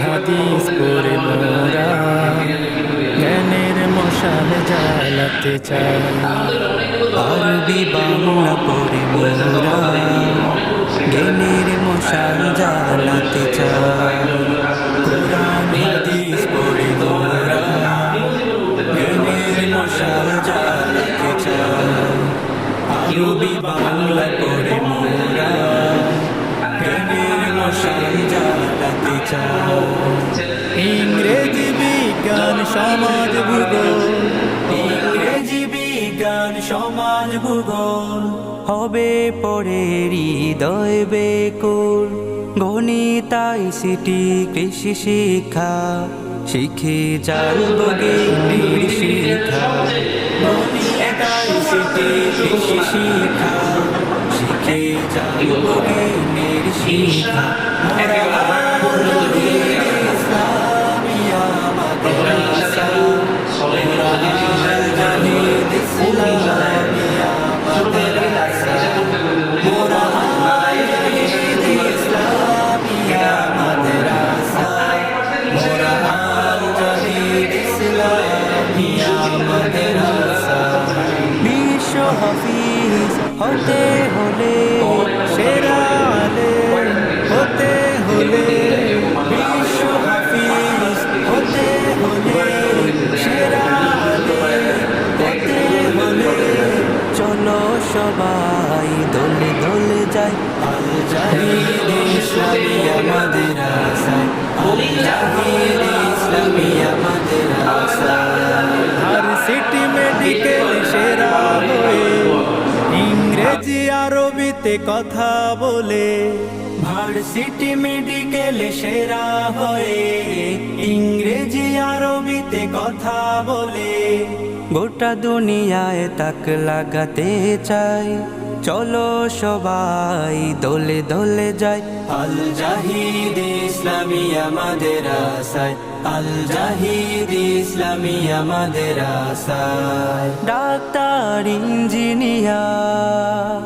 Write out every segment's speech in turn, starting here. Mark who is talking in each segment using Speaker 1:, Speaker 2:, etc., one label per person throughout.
Speaker 1: হাদিস পড়ে মোরা জ্ঞানের মশাল জ্বালাতে চাই।
Speaker 2: আরবি বাংলা পড়ে মোরা জ্ঞানের মশাল জ্বালাতে চাই। কোরআন হাদিস পড়ে মোরা জ্ঞানের মশাল জ্বালাতে চাই। আরবি বাংলা পড়ে মোরা জ্ঞানের মশাল জ্বালাতে চাই।
Speaker 1: ইংরেজি বিজ্ঞান সমাজ ভূগোল,
Speaker 2: ইংরেজি বিজ্ঞান সমাজ ভূগোল হবে পড়ে হৃদয় বেকুল। গণিত আইসিটি কৃষি শিক্ষা শিখে চালব জ্ঞানের শিক্ষা। গণিত আইসিটি কৃষি শিক্ষা শিখে চালব জ্ঞানের শিক্ষা। বিশ্ব হাফিজ হতে হলে
Speaker 1: সেরা আলেম হতে হলে,
Speaker 2: বিশ্ব হাফিজ হতে হলে সেরা আলেম হতে হলে চলো সবাই দলে দলে যাই। আল জাহিদ ইসলামিয়া মাদ্রাসায়, আল জাহিদ ইসলামিয়া মাদ্রাসায়।
Speaker 1: ভার্সিটি মেডিকেল সেরা হয়ে ইংরেজি আরবিতে কথা বলে,
Speaker 2: ভার্সিটি মেডিকেল সেরা হয়ে ইংরেজি আরবিতে কথা বলে গোটা দুনিয়ায় তাক লাগাতে চাই। চলো সবাই দলে দলে যাই। আল জাহিদ ইসলামিয়া মাদ্রাসায়, আল জাহিদ ইসলামিয়া মাদ্রাসায়। ডাক্তার ইঞ্জিনিয়ার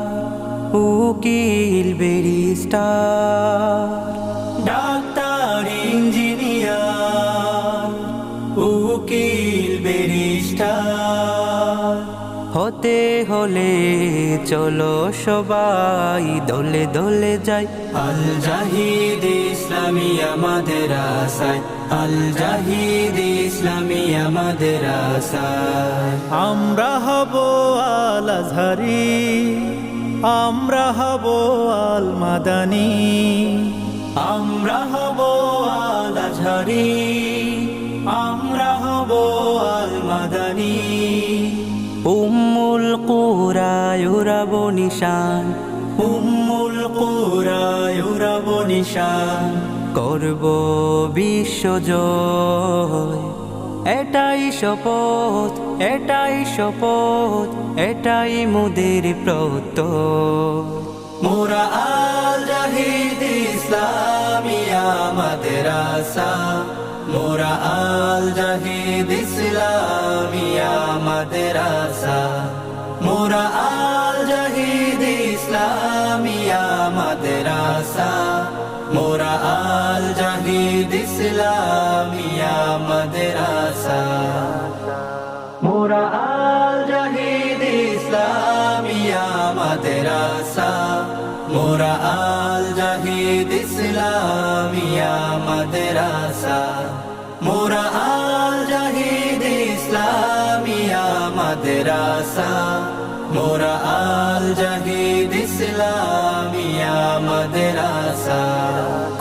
Speaker 2: উকিল ব্যারিস্টার, ডাক্তার ইঞ্জিনিয়ার উকিল ব্যারিস্টার হতে হলে চলো সবাই দলে দলে যাই। আল জাহিদ ইসলামিয়া মাদ্রাসায়, আল জাহিদ ইসলামিয়া মাদ্রাসায়।
Speaker 1: আমরা হব আল আজহারি, আমরা হব আল মাদানী,
Speaker 2: আমরা হব আল আজহারি, আমরা হব আল মাদানী। উম্মুল কুরা ইউরাব নিশান, উম্মুল কুরা ইউরাব নিশান। করব বিশ্বজয় এটাই শপথ, এটাই শপথ, এটাই মোদের প্রত্যয়। মোরা আল জাহিদ ইসলামিয়া মাদ্রাসা, মোরা আল জাহিদ ইসলামিয়া মাদ্রাসা, মোরা আল জাহিদ ইসলামিয়া মাদ্রাসা, মোরা আল জাহিদ ইসলামিয়া মাদ্রাসা, মোরা আল জাহিদ ইসলামিয়া মাদ্রাসা, মোরা আল জাহিদ ইসলামিয়া মাদ্রাসা, মোরা আল জাহিদ ইসলামিয়া মাদ্রাসা, মোরা আল জাহিদ ইসলামিয়া মাদ্রাসা।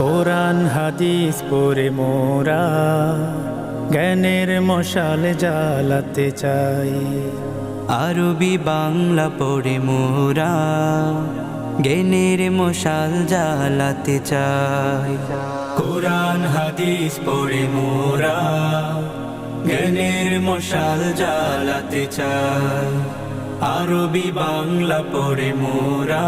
Speaker 1: কোরআন হাদিস পড়ে মোরা জ্ঞানের মশাল জ্বালাতে চাই।
Speaker 2: আরবি বাংলা পড়ে মোরা জ্ঞানের মশাল জ্বালাতে চাই। কোরআন হাদিস পড়ে মোরা
Speaker 1: জ্ঞানের মশাল জ্বালাতে চাই। আরবি বাংলা পড়ে মোরা